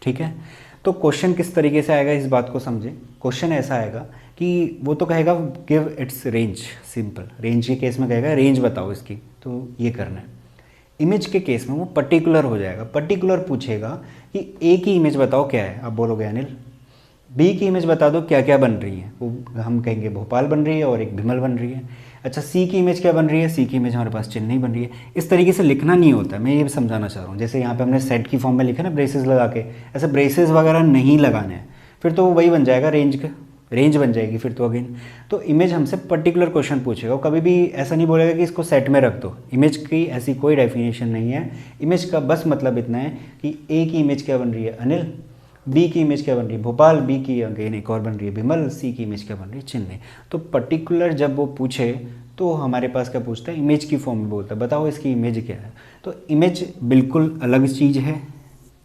ठीक है, तो क्वेश्चन किस तरीके से आएगा इस बात को समझे। क्वेश्चन ऐसा आएगा कि वो तो कहेगा give its range, simple range के केस में कहेगा रेंज बताओ इसकी, तो ये करना है। इमेज के केस में वो पर्टिकुलर हो जाएगा, पर्टिकुलर पूछेगा कि ए की इमेज बताओ क्या है, आप बोलोगे अनिल। बी की इमेज बता दो क्या क्या बन रही है, वो हम कहेंगे भोपाल बन रही है और एक विमल बन रही है। अच्छा, सी की इमेज क्या बन रही है, सी की इमेज हमारे पास चेन्नई बन रही है। इस तरीके से लिखना नहीं होता, मैं ये समझाना चाह रहा हूँ। जैसे यहाँ पे हमने सेट की फॉर्म में लिखा ना ब्रेसेस लगा के, ऐसे ब्रेसेस वगैरह नहीं लगाने हैं, फिर तो वही बन जाएगा रेंज का, रेंज बन जाएगी फिर तो अगेन। तो इमेज हमसे पर्टिकुलर क्वेश्चन पूछेगा, कभी भी ऐसा नहीं बोलेगा कि इसको सेट में रख दो। इमेज की ऐसी कोई डेफिनेशन नहीं है। इमेज का बस मतलब इतना है कि ए की इमेज क्या बन रही है, अनिल। बी की इमेज क्या बन रही है, भोपाल। बी की अगेन एक और बन रही है, विमल। सी की इमेज क्या बन रही है, चेन्नई। तो पर्टिकुलर जब वो पूछे तो हमारे पास क्या पूछता है, इमेज की फॉर्म में बोलता है बताओ इसकी इमेज क्या है। तो इमेज बिल्कुल अलग चीज़ है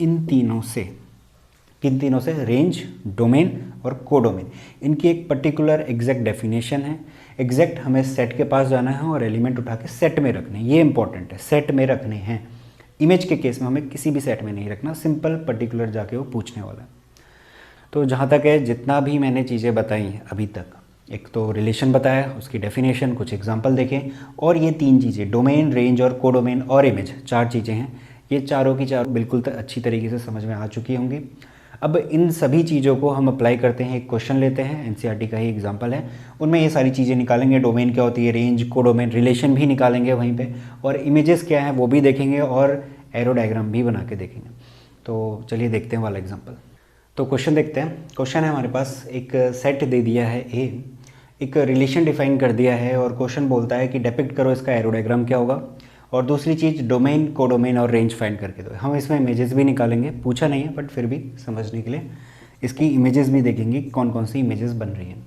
इन तीनों से। किन तीनों से, रेंज, डोमेन और कोडोमेन। इनकी एक पर्टिकुलर एग्जैक्ट डेफिनेशन है। एग्जैक्ट हमें सेट के पास जाना है और एलिमेंट उठा के सेट में रखने, ये इंपॉर्टेंट है, सेट में रखने हैं। इमेज के केस में हमें किसी भी सेट में नहीं रखना, सिंपल पर्टिकुलर जाके वो पूछने वाला है। तो जहाँ तक है जितना भी मैंने चीज़ें बताई अभी तक, एक तो रिलेशन बताया, उसकी डेफिनेशन, कुछ एग्जांपल देखें, और ये तीन चीज़ें डोमेन, रेंज और कोडोमेन और इमेज, चार चीज़ें हैं। ये चारों की चारों बिल्कुल अच्छी तरीके से समझ में आ चुकी होंगी। अब इन सभी चीज़ों को हम अप्लाई करते हैं, एक क्वेश्चन लेते हैं, एनसीईआरटी का ही एग्जांपल है, उनमें ये सारी चीज़ें निकालेंगे। डोमेन क्या होती है, रेंज, कोडोमेन, रिलेशन भी निकालेंगे वहीं पे, और इमेजेस क्या हैं वो भी देखेंगे, और एरो डायग्राम भी बना के देखेंगे। तो चलिए देखते हैं वाला एग्जांपल। तो क्वेश्चन देखते हैं। क्वेश्चन है हमारे पास, एक सेट दे दिया है ए, एक रिलेशन डिफाइन कर दिया है, और क्वेश्चन बोलता है कि डिपिक्ट करो इसका एरो डायग्राम क्या होगा, और दूसरी चीज़ डोमेन, कोडोमेन और रेंज फाइंड करके दो। हम इसमें इमेजेस भी निकालेंगे, पूछा नहीं है बट फिर भी समझने के लिए इसकी इमेजेस भी देखेंगे कौन कौन सी इमेजेस बन रही हैं।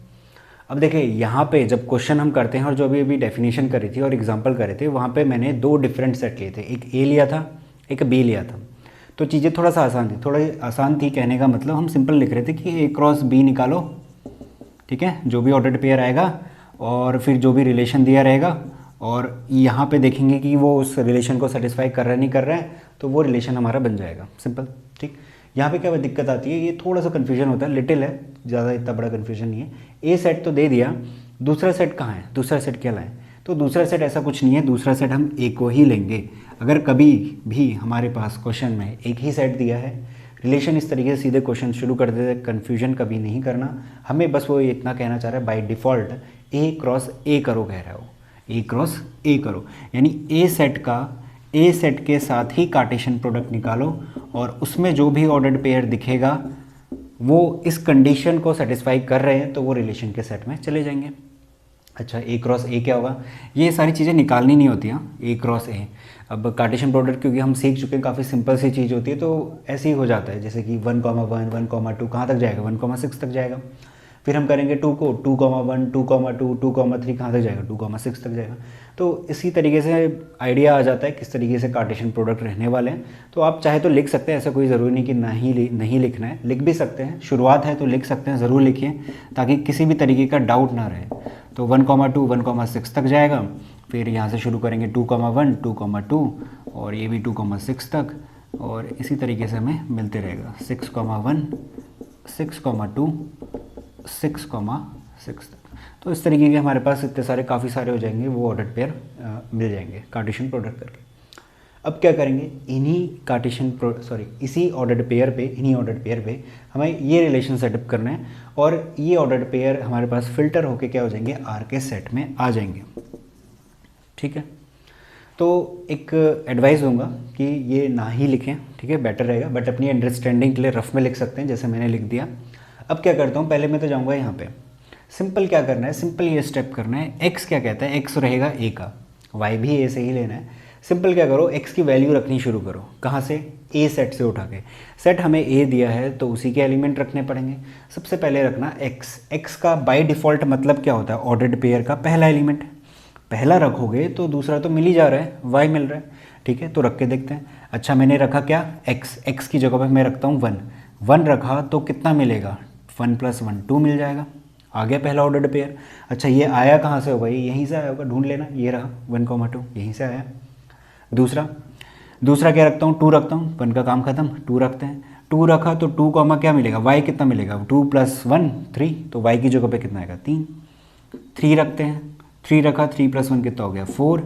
अब देखिए यहाँ पे जब क्वेश्चन हम करते हैं और जो अभी डेफिनेशन करी थी और एग्जांपल करे थे, वहाँ पे मैंने दो डिफरेंट सेट लिए थे, एक ए लिया था, एक बी लिया था। तो चीज़ें थोड़ा सा आसान थी, थोड़ी आसान थी कहने का मतलब हम सिंपल लिख रहे थे कि ए क्रॉस बी निकालो, ठीक है, जो भी ऑर्डर्ड पेयर आएगा, और फिर जो भी रिलेशन दिया रहेगा, और यहाँ पे देखेंगे कि वो उस रिलेशन को सेटिस्फाई कर रहा है नहीं कर रहा है, तो वो रिलेशन हमारा बन जाएगा, सिंपल। ठीक, यहाँ पे क्या दिक्कत आती है, ये थोड़ा सा कन्फ्यूजन होता है, लिटिल है, ज़्यादा इतना बड़ा कन्फ्यूजन नहीं है। ए सेट तो दे दिया, दूसरा सेट कहाँ है, दूसरा सेट क्या लाएँ, तो दूसरा सेट ऐसा कुछ नहीं है, दूसरा सेट हम ए को ही लेंगे। अगर कभी भी हमारे पास क्वेश्चन में एक ही सेट दिया है, रिलेशन इस तरीके से सीधे क्वेश्चन शुरू कर देते, कन्फ्यूजन कभी नहीं करना हमें, बस वो इतना कहना चाह रहा है बाय डिफ़ॉल्ट ए क्रॉस ए करो कह रहा है वो, ए क्रॉस ए करो, यानी ए सेट के साथ ही कार्टेशियन प्रोडक्ट निकालो, और उसमें जो भी ऑर्डर्ड पेयर दिखेगा वो इस कंडीशन को सेटिस्फाई कर रहे हैं तो वो रिलेशन के सेट में चले जाएंगे। अच्छा, ए क्रॉस ए क्या होगा, ये सारी चीज़ें निकालनी नहीं होती हैं, ए क्रॉस ए। अब कार्टेशियन प्रोडक्ट क्योंकि हम सीख चुके हैं, काफ़ी सिंपल सी चीज़ होती है, तो ऐसे ही हो जाता है, जैसे कि 1,1, 1,2 कहाँ तक जाएगा, 1,6 तक जाएगा। फिर हम करेंगे 2 को 2,1, 2,2, 2,3 कहाँ तक जाएगा, 2,6 तक जाएगा। तो इसी तरीके से आइडिया आ जाता है किस तरीके से कार्टेशियन प्रोडक्ट रहने वाले हैं। तो आप चाहे तो लिख सकते हैं, ऐसा कोई ज़रूरी नहीं कि नहीं लिखना है, लिख भी सकते हैं, शुरुआत है तो लिख सकते हैं, ज़रूर लिखिए ताकि किसी भी तरीके का डाउट ना रहे। तो 1,2, 1,6 तक जाएगा, फिर यहाँ से शुरू करेंगे 2,1, 2,2 और ये भी 2,6 तक, और इसी तरीके से हमें मिलते रहेगा 6,1, 6,2, 6,6 तक। तो इस तरीके के हमारे पास इतने सारे काफ़ी सारे हो जाएंगे, वो ऑर्डर्ड पेयर मिल जाएंगे कार्टेशियन प्रोडक्ट करके। अब क्या करेंगे, इसी ऑर्डर्ड पेयर पे हमें ये रिलेशन सेटअप करना है, और ये ऑर्डर्ड पेयर हमारे पास फिल्टर होके क्या हो जाएंगे, आर के सेट में आ जाएंगे। ठीक है, तो एक एडवाइस दूंगा कि ये ना ही लिखें, ठीक है, बेटर रहेगा, बट अपनी अंडरस्टैंडिंग के लिए रफ में लिख सकते हैं जैसे मैंने लिख दिया। अब क्या करता हूँ, पहले मैं तो जाऊँगा यहाँ पे, सिंपल क्या करना है, सिंपल ये स्टेप करना है, एक्स क्या कहता है, एक्स रहेगा ए का, वाई भी ए से ही लेना है। सिंपल क्या करो, एक्स की वैल्यू रखनी शुरू करो, कहाँ से, ए सेट से उठा के। सेट हमें ए दिया है तो उसी के एलिमेंट रखने पड़ेंगे। सबसे पहले रखना एक्स, एक्स का बाय डिफ़ॉल्ट मतलब क्या होता है, ऑर्डर्ड पेयर का पहला एलिमेंट, पहला रखोगे तो दूसरा तो मिल ही जा रहा है, वाई मिल रहा है, ठीक है, तो रख के देखते हैं। अच्छा, मैंने रखा क्या, एक्स, एक्स की जगह पे मैं रखता हूँ 1, 1 रखा तो कितना मिलेगा, 1 + 1 2 मिल जाएगा, आ गया पहला ऑर्डर्ड पेयर। अच्छा, ये आया कहाँ से होगा, ये यहीं से आया होगा, ढूंढ लेना, ये रहा 1,2 यहीं से आया। दूसरा दूसरा क्या रखता हूँ, 2 रखता हूँ, 1 का काम खत्म, 2 रखते हैं। 2 रखा तो 2 कॉमा क्या मिलेगा, y कितना मिलेगा, 2 + 1 3, तो y की जगह पे कितना आएगा 3। 3 रखते हैं, 3 रखा, 3 + 1 कितना हो गया 4,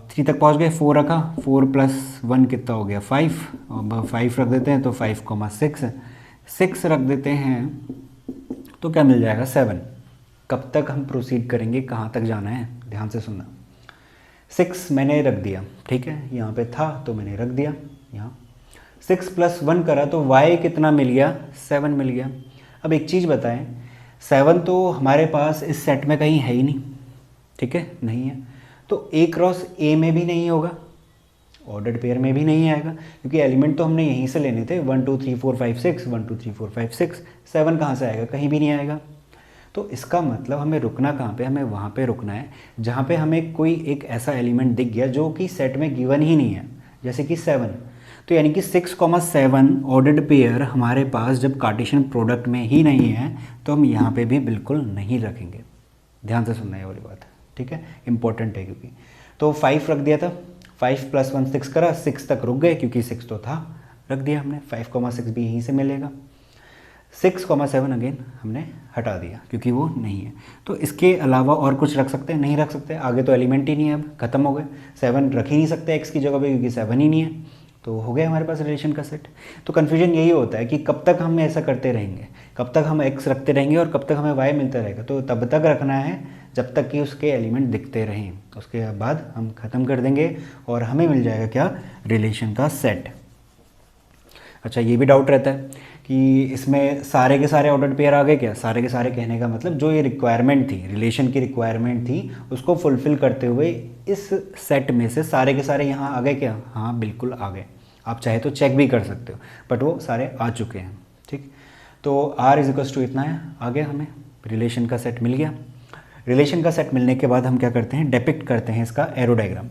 3 तक पहुँच गए, 4 रखा, 4 + 1 कितना हो गया 5, अब 5 रख देते हैं तो 5, 6 रख देते हैं तो क्या मिल जाएगा 7। कब तक हम प्रोसीड करेंगे, कहाँ तक जाना है, ध्यान से सुनना। 6 मैंने रख दिया, ठीक है, यहाँ पे था तो मैंने रख दिया यहाँ। 6 + 1 करा तो y कितना मिल गया, 7 मिल गया। अब एक चीज़ बताएं, 7 तो हमारे पास इस सेट में कहीं है ही नहीं, ठीक है, नहीं है, तो a क्रॉस a में भी नहीं होगा, ऑर्डर्ड पेयर में भी नहीं आएगा, क्योंकि एलिमेंट तो हमने यहीं से लेने थे, 1 2 3 4 5 6, 1 2 3 4 5 6, 7 कहाँ से आएगा, कहीं भी नहीं आएगा। तो इसका मतलब हमें रुकना कहाँ पे, हमें वहाँ पे रुकना है जहाँ पे हमें कोई एक ऐसा एलिमेंट दिख गया जो कि सेट में गिवन ही नहीं है, जैसे कि 7। तो यानी कि 6,7 ऑर्डर्ड पेयर हमारे पास जब कार्टेशियन प्रोडक्ट में ही नहीं है तो हम यहाँ पे भी बिल्कुल नहीं रखेंगे। ध्यान से सुनना है वाली बात, ठीक है, इंपॉर्टेंट है क्योंकि। तो 5 रख दिया था, 5 + 1 6 करा, 6 तक रुक गए क्योंकि 6 तो था, रख दिया हमने, 5,6 भी यहीं से मिलेगा। 6,7 अगेन हमने हटा दिया क्योंकि वो नहीं है। तो इसके अलावा और कुछ रख सकते हैं, नहीं रख सकते, आगे तो एलिमेंट ही नहीं है, अब खत्म हो गए। 7 रख ही नहीं सकते एक्स की जगह पे क्योंकि 7 ही नहीं है, तो हो गया हमारे पास रिलेशन का सेट। तो कन्फ्यूजन यही होता है कि कब तक हम ऐसा करते रहेंगे, कब तक हम एक्स रखते रहेंगे और कब तक हमें वाई मिलता रहेगा। तो तब तक रखना है जब तक कि उसके एलिमेंट दिखते रहें, उसके बाद हम ख़त्म कर देंगे और हमें मिल जाएगा क्या, रिलेशन का सेट। अच्छा, ये भी डाउट रहता है कि इसमें सारे के सारे ऑर्डर्ड पेयर आ गए क्या, सारे के सारे कहने का मतलब जो ये रिक्वायरमेंट थी, रिलेशन की रिक्वायरमेंट थी, उसको फुलफ़िल करते हुए इस सेट में से सारे के सारे यहाँ आ गए क्या, हाँ बिल्कुल आ गए। आप चाहे तो चेक भी कर सकते हो, बट वो सारे आ चुके हैं, ठीक। तो r = इतना है, आ गया, हमें रिलेशन का सेट मिल गया। रिलेशन का सेट मिलने के बाद हम क्या करते हैं, डिपिक्ट करते हैं इसका एरो डायग्राम।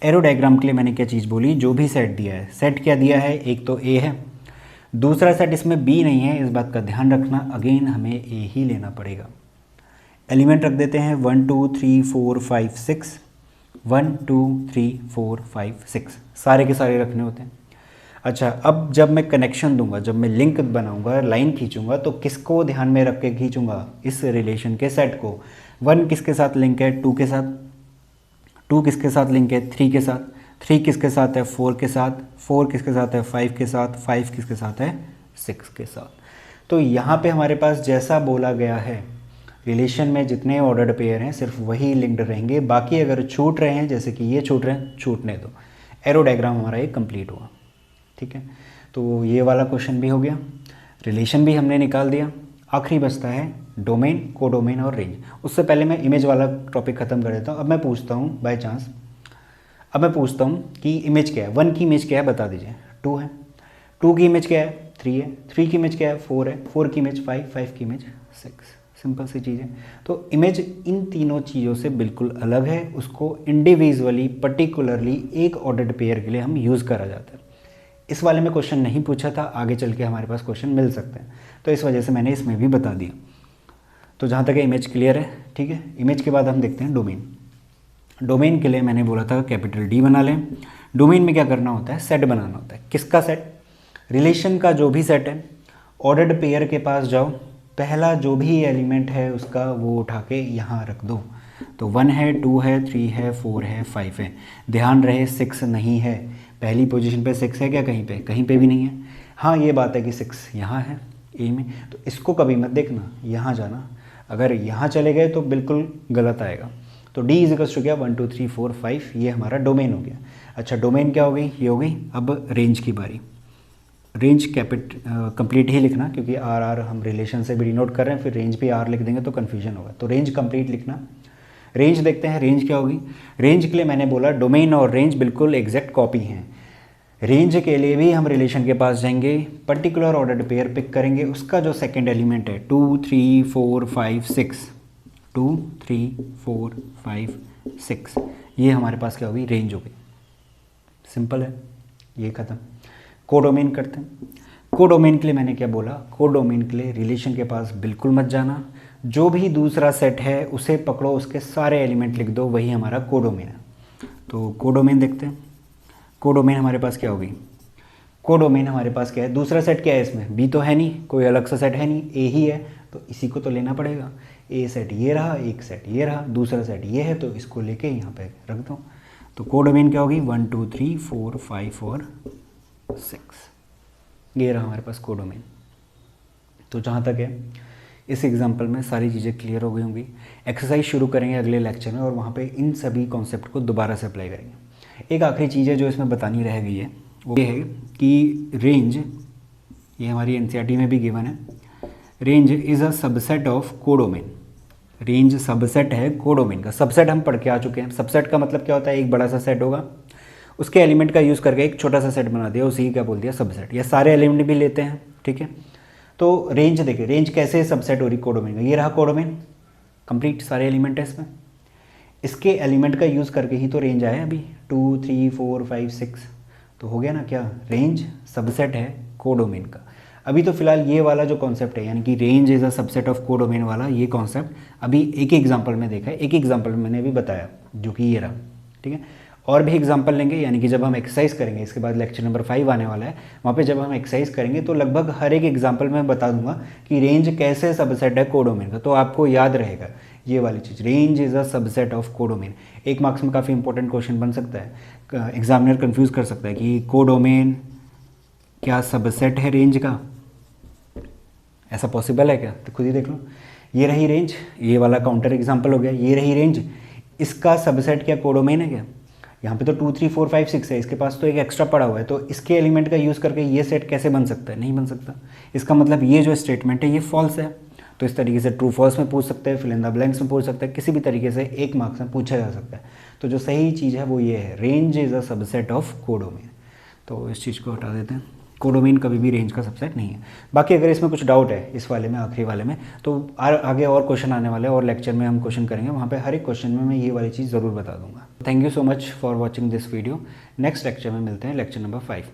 एरो डायग्राम के लिए मैंने क्या चीज़ बोली, जो भी सेट दिया है, सेट क्या दिया है, एक तो A है, दूसरा सेट इसमें B नहीं है, इस बात का ध्यान रखना, अगेन हमें A ही लेना पड़ेगा। एलिमेंट रख देते हैं 1 2 3 4 5 6, 1 2 3 4 5 6, सारे के सारे रखने होते हैं। अच्छा, अब जब मैं कनेक्शन दूंगा, जब मैं लिंक बनाऊंगा, लाइन खींचूंगा, तो किसको ध्यान में रख के खींचूंगा, इस रिलेशन के सेट को। 1 किसके साथ लिंक है, 2 के साथ, 2 किसके साथ लिंक है, 3 के साथ, 3 किसके साथ है, 4 के साथ, 4 किसके साथ है, 5 के साथ, 5 किसके साथ है, 6 के साथ। तो यहाँ पे हमारे पास जैसा बोला गया है, रिलेशन में जितने ऑर्डर्ड पेयर हैं सिर्फ वही लिंक्ड रहेंगे, बाकी अगर छूट रहे हैं, जैसे कि ये छूट रहे हैं, छूटने दो। एरो डायग्राम हमारा ये कंप्लीट हुआ, ठीक है। तो ये वाला क्वेश्चन भी हो गया, रिलेशन भी हमने निकाल दिया। आखिरी बचता है डोमेन, कोडोमेन और रेंज। उससे पहले मैं इमेज वाला टॉपिक ख़त्म कर देता हूँ। अब मैं पूछता हूँ बाय चांस, अब मैं पूछता हूँ कि इमेज क्या है, 1 की इमेज क्या है बता दीजिए, 2 है, 2 की इमेज क्या है, 3 है, 3 की इमेज क्या है, 4 है, 4 की इमेज 5, 5 की इमेज 6। सिंपल सी चीज़ है। तो इमेज इन तीनों चीज़ों से बिल्कुल अलग है, उसको इंडिविजुअली पर्टिकुलरली एक ऑर्डर्ड पेयर के लिए हम यूज़ करा जाता है। इस वाले में क्वेश्चन नहीं पूछा था, आगे चल के हमारे पास क्वेश्चन मिल सकते हैं, तो इस वजह से मैंने इसमें भी बता दिया। तो जहाँ तक इमेज क्लियर है, ठीक है। इमेज के बाद हम देखते हैं डोमेन। डोमेन के लिए मैंने बोला था कैपिटल D बना लें। डोमेन में क्या करना होता है, सेट बनाना होता है। किसका सेट, रिलेशन का जो भी सेट है। ऑर्डर्ड पेयर के पास जाओ, पहला जो भी एलिमेंट है उसका वो उठा के यहाँ रख दो। तो 1 है, 2 है, 3 है, 4 है, 5 है। ध्यान रहे 6 नहीं है, पहली पोजीशन पे 6 है क्या, कहीं पे, कहीं पे भी नहीं है। हाँ ये बात है कि 6 यहाँ है ए में, तो इसको कभी मत देखना, यहाँ जाना। अगर यहाँ चले गए तो बिल्कुल गलत आएगा। तो D = क्या, 1 2 3 4 5, ये हमारा डोमेन हो गया। अच्छा, डोमेन क्या हो गई, ये हो गई। अब रेंज की बारी। रेंज कंप्लीट ही लिखना, क्योंकि R हम रिलेशन से भी डिनोट कर रहे हैं, फिर रेंज भी R लिख देंगे तो कन्फ्यूजन होगा। तो रेंज कंप्लीट लिखना। रेंज देखते हैं, रेंज क्या होगी। रेंज के लिए मैंने बोला डोमेन और रेंज बिल्कुल एग्जैक्ट कॉपी हैं। रेंज के लिए भी हम रिलेशन के पास जाएंगे, पर्टिकुलर ऑर्डर्ड पेयर पिक करेंगे, उसका जो सेकंड एलिमेंट है 2 3 4 5 6, 2 3 4 5 6, ये हमारे पास क्या होगी, रेंज होगी। सिंपल है, ये ख़त्म। कोडोमेन करते हैं। कोडोमेन के लिए मैंने क्या बोला, कोडोमेन के लिए रिलेशन के पास बिल्कुल मत जाना, जो भी दूसरा सेट है उसे पकड़ो, उसके सारे एलिमेंट लिख दो, वही हमारा कोडोमेन है। तो कोडोमेन देखते हैं। कोडोमेन हमारे पास क्या होगी, कोडोमेन हमारे पास क्या है, दूसरा सेट क्या है इसमें, बी तो है नहीं, कोई अलग सा सेट है नहीं, ए ही है, तो इसी को तो लेना पड़ेगा। ए सेट ये रहा, एक सेट ये रहा, दूसरा सेट ये है, तो इसको लेके यहाँ पे रख दो। तो कोडोमेन क्या होगी, 1 2 3 4 5 और 6, ये रहा हमारे पास कोडोमेन। तो जहाँ तक है इस एग्जाम्पल में सारी चीज़ें क्लियर हो गई होंगी। एक्सरसाइज शुरू करेंगे अगले लेक्चर में और वहाँ पे इन सभी कॉन्सेप्ट को दोबारा से अप्लाई करेंगे। एक आखिरी चीज़ है जो इसमें बतानी रह गई है, वो ये है कि रेंज, ये हमारी एनसीईआरटी में भी गिवन है, range is a subset of codomain. Range subset है कोडोमेन का। सबसेट हम पढ़ के आ चुके हैं। सबसेट का मतलब क्या होता है, एक बड़ा सा सेट होगा, उसके एलिमेंट का यूज़ करके एक छोटा सा सेट बना दिया, उसी क्या बोल दिया, सबसेट। या सारे एलिमेंट भी लेते हैं, ठीक है। तो रेंज देखिए, रेंज कैसे सबसेट हो रही कोडोमेन का, ये रहा कोडोमेन, कंप्लीट सारे एलिमेंट है इसमें, इसके एलिमेंट का यूज़ करके ही तो रेंज आया अभी 2 3 4 5 6, तो हो गया ना क्या, रेंज सबसेट है कोडोमेन का। अभी तो फिलहाल ये वाला जो कॉन्सेप्ट है, यानी कि range is a subset of codomain वाला, ये कॉन्सेप्ट अभी एक एग्जांपल में देखा है, एक एग्जांपल में मैंने अभी बताया, जो कि ये रहा, ठीक है। और भी एग्जांपल लेंगे, यानी कि जब हम एक्सरसाइज करेंगे, इसके बाद लेक्चर नंबर 5 आने वाला है, वहाँ पे जब हम एक्सरसाइज करेंगे तो लगभग हर एक एग्जांपल में बता दूंगा कि रेंज कैसे सबसेट है कोडोमेन का, तो आपको याद रहेगा ये वाली चीज़, range is a subset of codomain. एक मार्क्स में काफ़ी इंपॉर्टेंट क्वेश्चन बन सकता है, एग्जामिनर कंफ्यूज कर सकता है कि कोडोमेन क्या सबसेट है रेंज का, ऐसा पॉसिबल है क्या, तो खुद ही देख लो। ये रही रेंज, ये वाला काउंटर एग्जाम्पल हो गया, ये रही रेंज, इसका सबसेट क्या कोडोमेन है क्या, यहाँ पे तो 2 3 4 5 6 है, इसके पास तो एक एक्स्ट्रा पड़ा हुआ है, तो इसके एलिमेंट का यूज़ करके ये सेट कैसे बन सकता है, नहीं बन सकता। इसका मतलब ये जो स्टेटमेंट है ये फॉल्स है। तो इस तरीके से ट्रू फॉल्स में पूछ सकते हैं, फिल इन द ब्लैंक्स में पूछ सकते हैं, किसी भी तरीके से एक मार्क्स में पूछा जा सकता है। तो जो सही चीज़ है वो ये है, range is a subset of codomain. तो इस चीज़ को हटा देते हैं, कोडोमेन कभी भी रेंज का सबसेट नहीं है। बाकी अगर इसमें कुछ डाउट है इस वाले में, आखिरी वाले में, तो आगे और क्वेश्चन आने वाले हैं और लेक्चर में हम क्वेश्चन करेंगे, वहाँ पे हर एक क्वेश्चन में मैं ये वाली चीज़ ज़रूर बता दूंगा। Thank you so much for watching this video. Next lecture में मिलते हैं, लेक्चर नंबर 5 में।